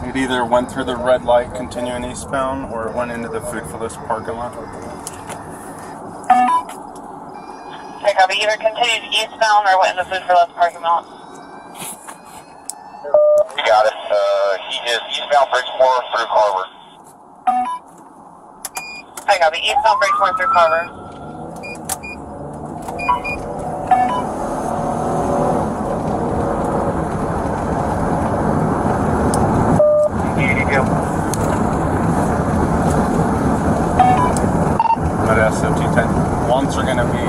It either went through the red light continuing eastbound or it went into the Food for Less parking lot. Okay, copy. Either continued eastbound or went in the Food for Less parking lot. You got it. He is eastbound Bridgeport through Carver. Okay, copy. Eastbound Bridgeport through Carver. Modesto T10. Ones are going to be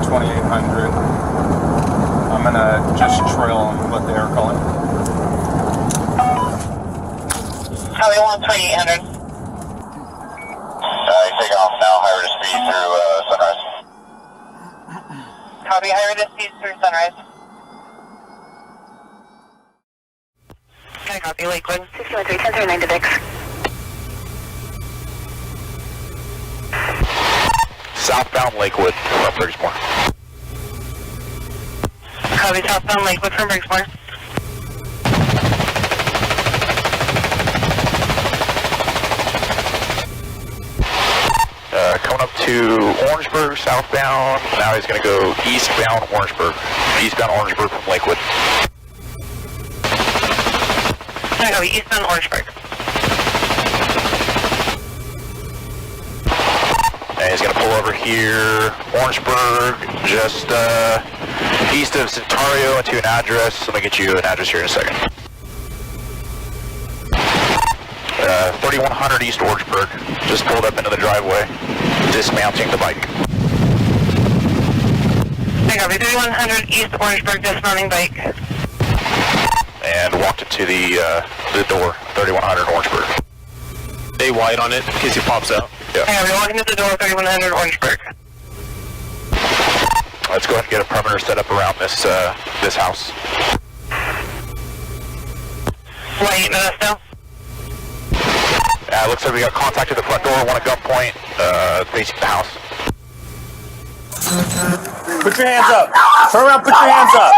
2800. I'm going to just trail them what they are calling. Copy, 2800. You take off now, high rate of speed through Sunrise. Copy, high rate of speed through Sunrise. Okay, copy, Lakewood. 613, 1039 to Dix. Southbound Lakewood from Bridgeport. Copy, southbound Lakewood from Bridgeport. Coming up to Orangeburg southbound. Now he's going to go eastbound Orangeburg. Eastbound Orangeburg from Lakewood. Okay, copy, eastbound Orangeburg. And he's going to pull over here, Orangeburg, just east of Centario into an address. Let me get you an address here in a second. 3100 East Orangeburg. Just pulled up into the driveway, dismounting the bike. Okay, copy, 3100 East Orangeburg, dismounting bike. And walked it to the door, 3100 Orangeburg. Stay wide on it in case he pops out. Yeah. Okay, we're walking to the door, 3100 Orangeburg. Let's go ahead and get a perimeter set up around this this house. Light, Modesto. Looks like we got contact at the front door, one at gunpoint, facing the house. Put your hands up. Turn around, put your hands up.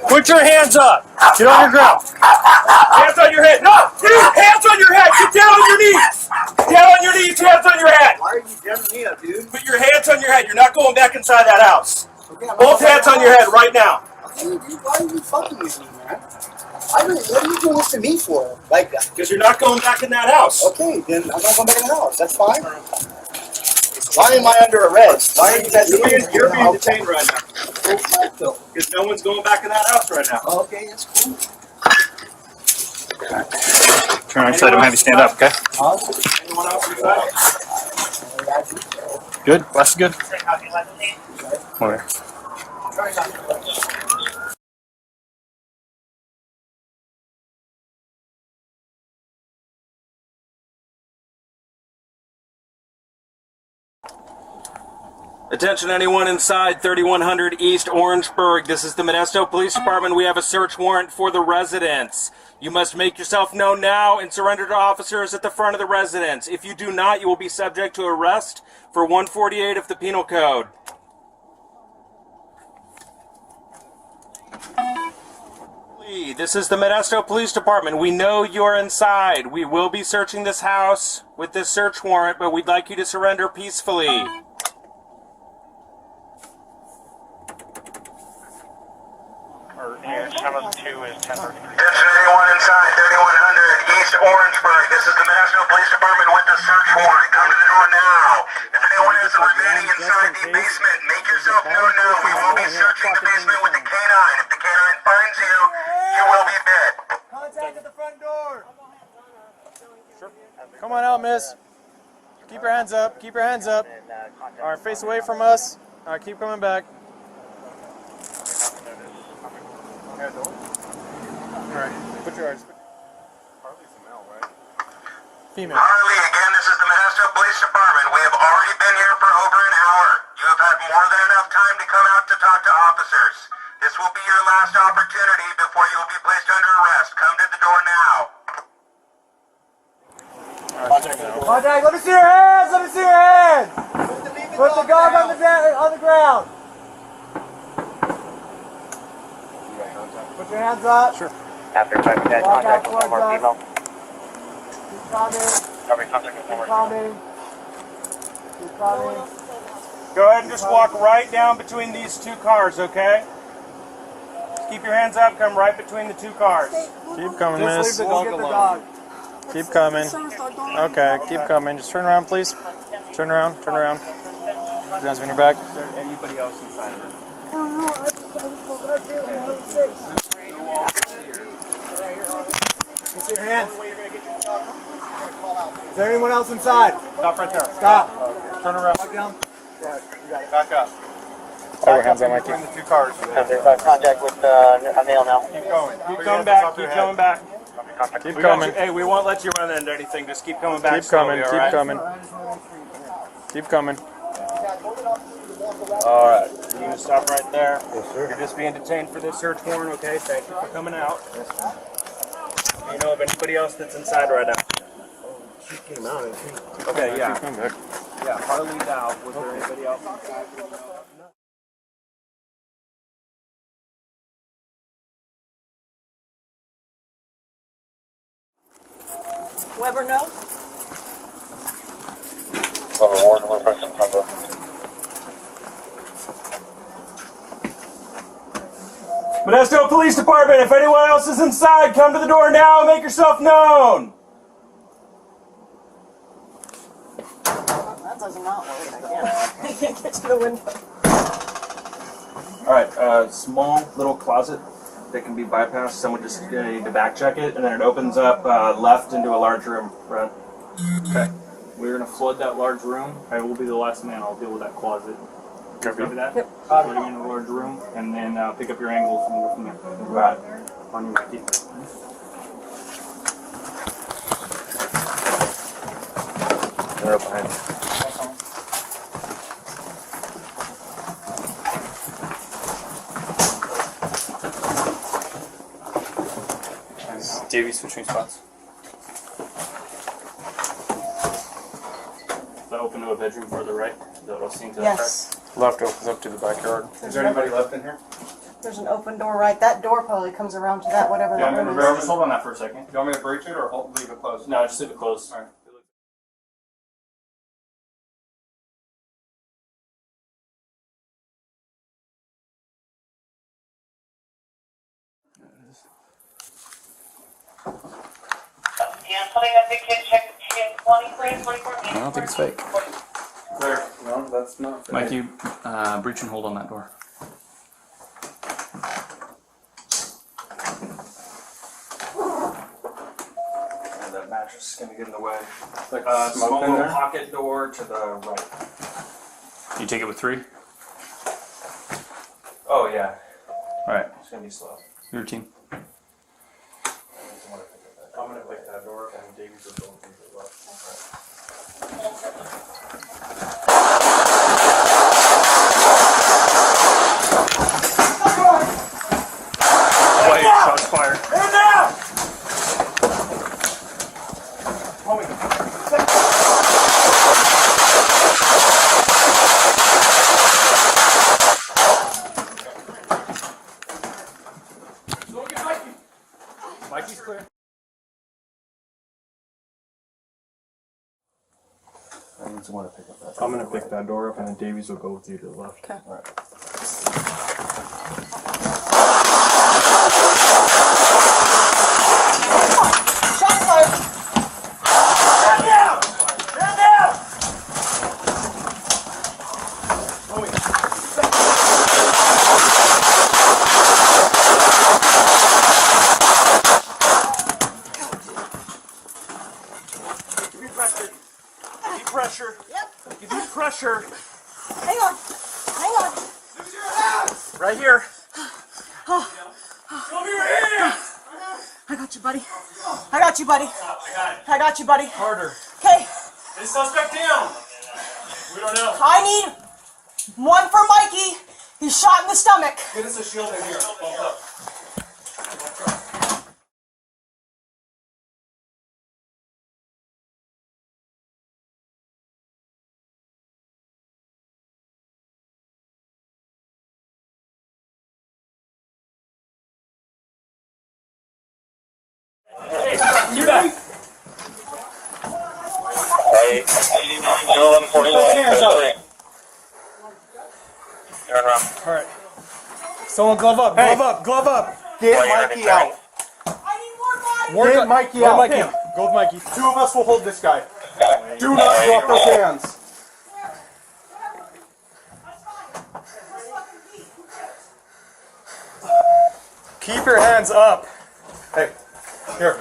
Put your hands up. Get on your ground. Hands on your head. No! Hands on your head. Get down on your knees. Down on your knees, hands on your head. Why are you jamming me up, dude? Put your hands on your head. You're not going back inside that house. Okay, Both hands on your head right now. Okay, dude, why are you fucking with me, man? What are you doing this to me for? Like that? Because you're not going back in that house. Okay, then I'm not going back in the house. That's fine. Why am I under arrest? Why are you guys You're being detained right now. Because no one's going back in that house right now. Okay, that's cool. Turn right side. I'm have you stand up, okay? Anyone else inside? Good? That's good? Where? Attention anyone inside 3100 East Orangeburg. This is the Modesto Police Department. We have a search warrant for the residence. You must make yourself known now and surrender to officers at the front of the residence. If you do not, you will be subject to arrest for 148 of the Penal Code. This is the Modesto Police Department. We know you're inside. We will be searching this house with this search warrant, but we'd like you to surrender peacefully. Channel 2 is 1030. Attention anyone inside 3100 East Orangeburg. This is the Modesto Police Department with the search warrant. Come to the door now. If anyone is remaining inside the basement, make yourself known now. We will be searching the basement with the canine. If the canine finds you, you will be dead. Contact at the front door. Sure. Come on out, miss. Keep your hands up. Keep your hands up. All right, face away from us. All right, keep coming back. Alright, put your arms. Harley's a male, right? Female. Harley, again, this is the Modesto Police Department. We have already been here for over an hour. You have had more than enough time to come out to talk to officers. This will be your last opportunity before you will be placed under arrest. Come to the door now. Contact, let me see your hands! Let me see your hands! Put the dog on the ground. Put your hands up. Sure. After 5 contact with one more female. Go ahead and just walk right down between these two cars, okay? Just keep your hands up, come right between the two cars. Keep coming, Just miss. leave the dog alone. Keep coming. Okay, keep coming. Just turn around, please. Turn around, turn around. Hands on your back. Is there anybody else inside of it? Put your hands. Is there anyone else inside? Stop right there. Stop. Turn around. Back down. Back up. Hold your hands on Mikey. Between the two cars. Contact with a male now. Keep going. Keep coming back. Keep coming back. Keep We got coming. you. Hey, we won't let you run into anything. Just keep coming back. Keep coming. slowly, Keep all right? coming. Keep coming. All right. You're gonna stop right there. Yes, sir. You're just being detained for this search warrant. Okay. Thank you for coming out. You know of anybody else that's inside right now? She came out. Okay. Yeah. Come back. Yeah. Harley's out. Was there anybody else inside? Weber, no? Modesto Police Department, if anyone else is inside, come to the door now and make yourself known. That does not work. I can't get to the window. All right, small little closet that can be bypassed. Someone just gonna need to back check it, and then it opens up left into a large room front. Okay. We're gonna flood that large room. I will be the last man. I'll deal with that closet. Copy that? Yep. Flooding in a large room, and then pick up your angles and go from there. Got it. On your Mikey. They're up behind you. Davey switching spots. Is that open to a bedroom further right? That will seem to Yes. Left opens up to the backyard. Is there anybody left in here? There's an open door right. That door probably comes around to that, whatever Yeah, that room just is. hold on that for a second. You want me to breach it or leave it closed? No, just leave it closed. All right. Yeah, something that the kid check 20, please, 44 I don't think it's fake. There. No, that's not. Mikey, breach and hold on that door. And that mattress is gonna get in the way. Like Small smoke in little there. pocket door to the right. You take it with 3? Oh yeah, Alright, it's gonna be slow. your team. I'm gonna pick that door up and Davey's will go through the left. Wait, shots fired. Mikey's clear. I need someone to pick up that. I'm gonna pick that door up and then Davies will go with you to the left. Okay. Alright. Shots fired. Give me pressure. Give me pressure. Yep. Give me pressure. Hang on. Hang on. Right here. I got you, buddy. I got you, buddy. I got you, buddy. Harder. Okay. Is suspect down? We don't know. I need one for Mikey. He's shot in the stomach. Get us a shield in here. Bump up. Hey, you back. hands up. Turn around. All right. Someone glove up. Glove up. Glove up. Get Mikey out. Get Mikey Go out. with Mikey. Go with Mikey. Two of us will hold this guy. Do not drop those hands. Keep your hands up. Hey, here.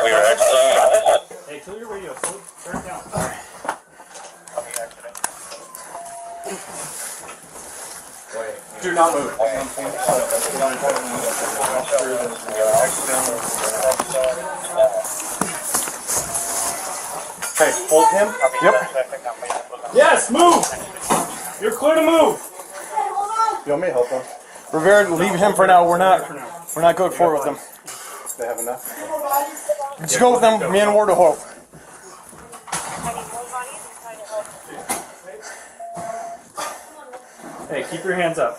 We are excellent. Hey, kill your radio. Turn it down. Do not move. Hey, hold him. Yep. Yes, move! You're clear to move. You want me to help them? Rivera, leave him for now. We're not going forward with them. They have enough. Just go with them. Me and Ward will hope. Hey, keep your hands up.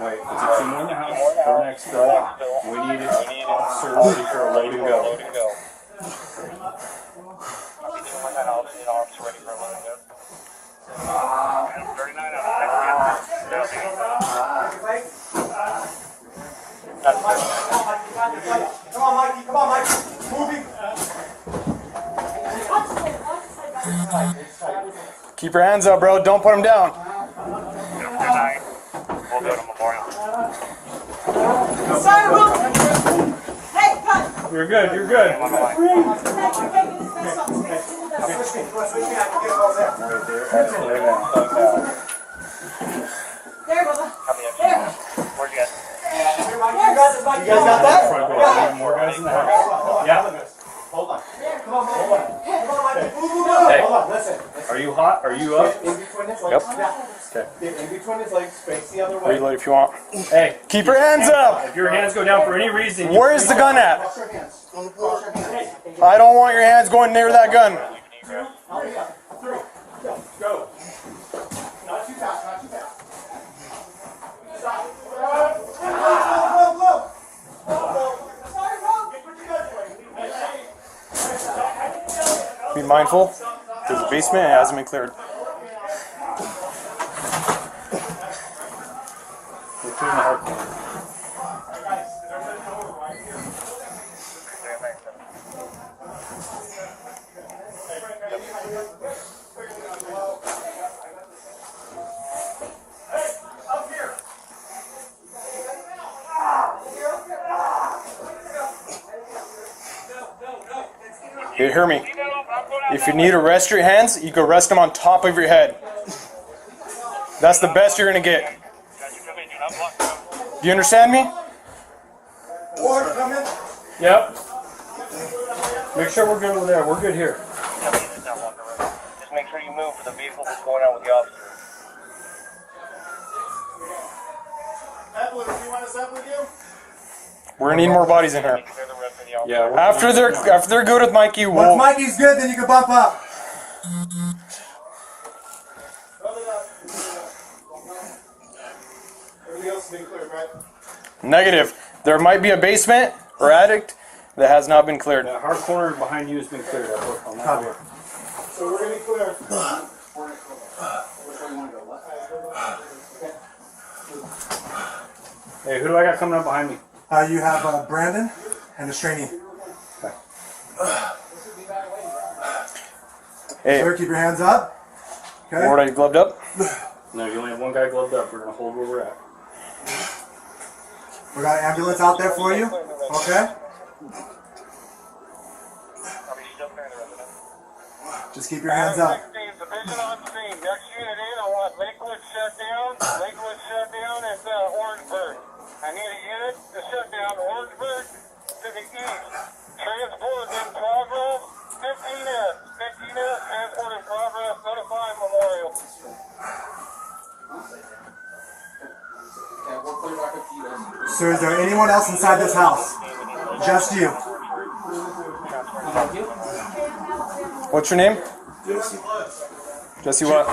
Wait, is it two more in the house? Four next door. We need it. Officer ready for a load and go. Come on, Mikey. Come on, Mikey. Moving. Keep your hands up, bro. Don't put them down. We'll go to Memorial. Sorry, Will. Hey, cut. You're good, you're good. There, brother. There. Where'd you get? You guys got that? More guys in the house. Yeah. Hold on. Come on, hold on. Come on, Mikey. Move. Hey. Hold on, listen. Are you hot? Are you up? In between his legs. Yep. Yeah. Get in between his legs. Face the other way. Reload if you want. Hey, Keep your hands up. if your hands go down for any reason, Where's the gun at? Wash your hands. Wash your hands. I don't want your hands going near that gun. I'll be up. 3. Go. Not too fast. Not too fast. Stop. Low. Be mindful. There's a basement. It hasn't been cleared. we're clearing the hard corner. You hear me? If you need to rest your hands, you can rest them on top of your head. That's the best you're gonna get. Do you understand me? Ward, come in. Yep. Make sure we're good over there. We're good here. Just make sure you move for the vehicle that's going out with the officer. Evelyn, do you want us up with you? We're gonna need more bodies in here. Yeah. After they're good with Mikey, Once we'll. Mikey's good, then you can bump up. Everything else has been cleared, right? Negative. There might be a basement or attic that has not been cleared. That hard corner behind you has been cleared up on that Copy. door. So we're gonna be clear. Hey, who do I got coming up behind me? You have Brandon and a trainee. Hey, Sir, keep your hands up. Okay. Ward, are you gloved up? No, you only have one guy gloved up. We're gonna hold where we're at. We got an ambulance out there for you. Okay. Just keep your hands up. Division on scene. Next unit in, I want Lakewood shut down. Lakewood shut down and Orangeburg. I need a unit to shut down Orangeburg to the east. Transport in progress. 15S. 15S. Transport in progress. Notify Memorial. Sir, is there anyone else inside this house? Just you. What's your name? Jesse what?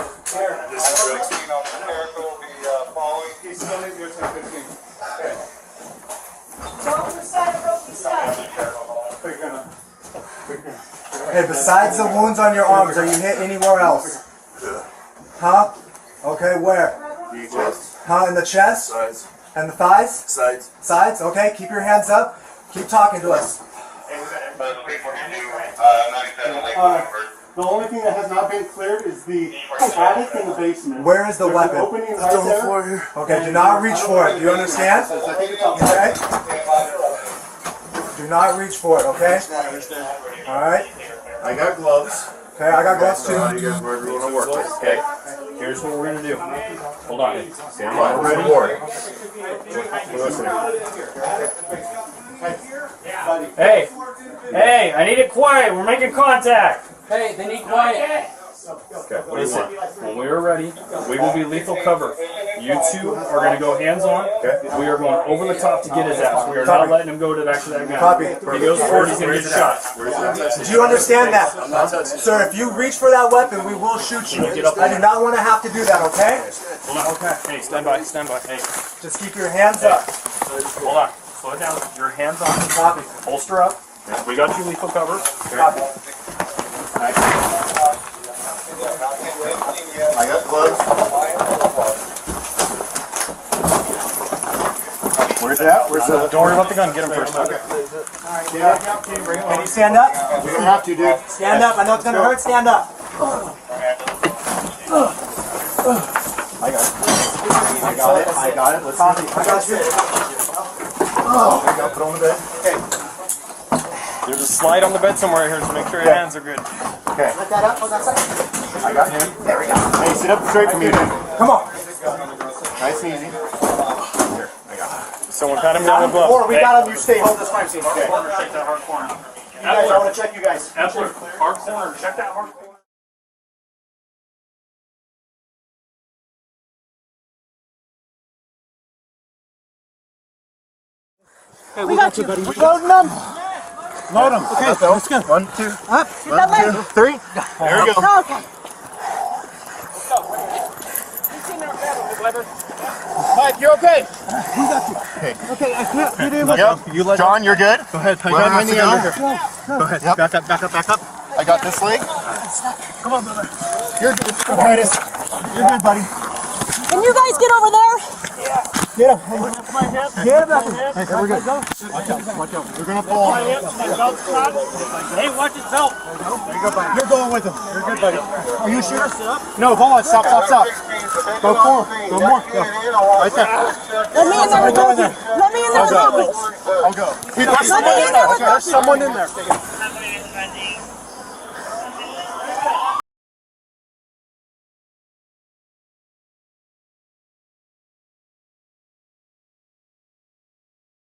Okay, besides the wounds on your arms, are you hit anywhere else? Huh? Okay, where? Huh, in the chest? Sides. And the thighs? Sides. Sides? Okay, keep your hands up. Keep talking to us. The only thing that has not been cleared is the attic in the basement. Where is the There's weapon? an opening right there. Okay, do not reach for it. Do you understand? Okay? Do not reach for it, okay? Alright? I got gloves. Okay, I got gloves too. How do you guys want to work with? Okay, here's what we're gonna do. Hold on. Stand by. We're ready to board. We're listening. Hey, hey, I need it quiet. We're making contact. Hey, they need quiet. Okay, what do you Listen, want? when we are ready, we will be lethal cover. You two are going to go hands-on. Okay. We are going over the top to get his ass. We are not letting him go to back to that gun. Copy. If he goes forward, he's going to get shot. Do you understand that? Sir, if you reach for that weapon, we will shoot you. I do not want to have to do that, okay? Hold on. Okay. Hey, stand by. Stand by. Hey, Just keep your hands up. hold on. Slow it down. Your hands on. Copy. Holster up. We got you lethal cover. Copy. I got gloves. Where's that? Where's the... Don't worry about the gun. Get him first. Okay. Can you stand up? You're gonna have to, dude. Stand up. I know it's going to hurt. Stand up. I got it. I got it. Let's Copy. I got you. Oh, I got put on the bed. There's a slide on the bed somewhere here, so make sure your hands are good. Okay. Let that up. Hold that side. I got him. There we go. Hey, sit up straight for me, dude. Come on. Nice and easy. Here, I got it. Someone pat him down with gloves. Or we got him. You stay. Hold this crime scene. Okay. Check that hard corner. You guys, I want to check you guys. Absolutely. Hard corner. Check that hard corner. We got you. We're loading them. Load him. Okay, let's go. 1, 2. Up. 1, 2, 3. There we go. Okay. Mike, you okay? Okay, I can't get in with Yep. John, you're good? Go ahead. I got my knee under. Go ahead. Yep. Back up, back up, back up. I got this leg. Come on, brother. You're good. Rokaitis. You're good, buddy. Can you guys get over there? Get him. Get him. Hey, here we go. Watch out. You're going to fall. Hey, watch his belt. There you go, buddy. You're going with him. You're good, buddy. Are you sure? No, hold on. Stop. Go more. Go more. Go. Right there. Let me in there with Go in there. Let me in there with I'll go. There's someone in there.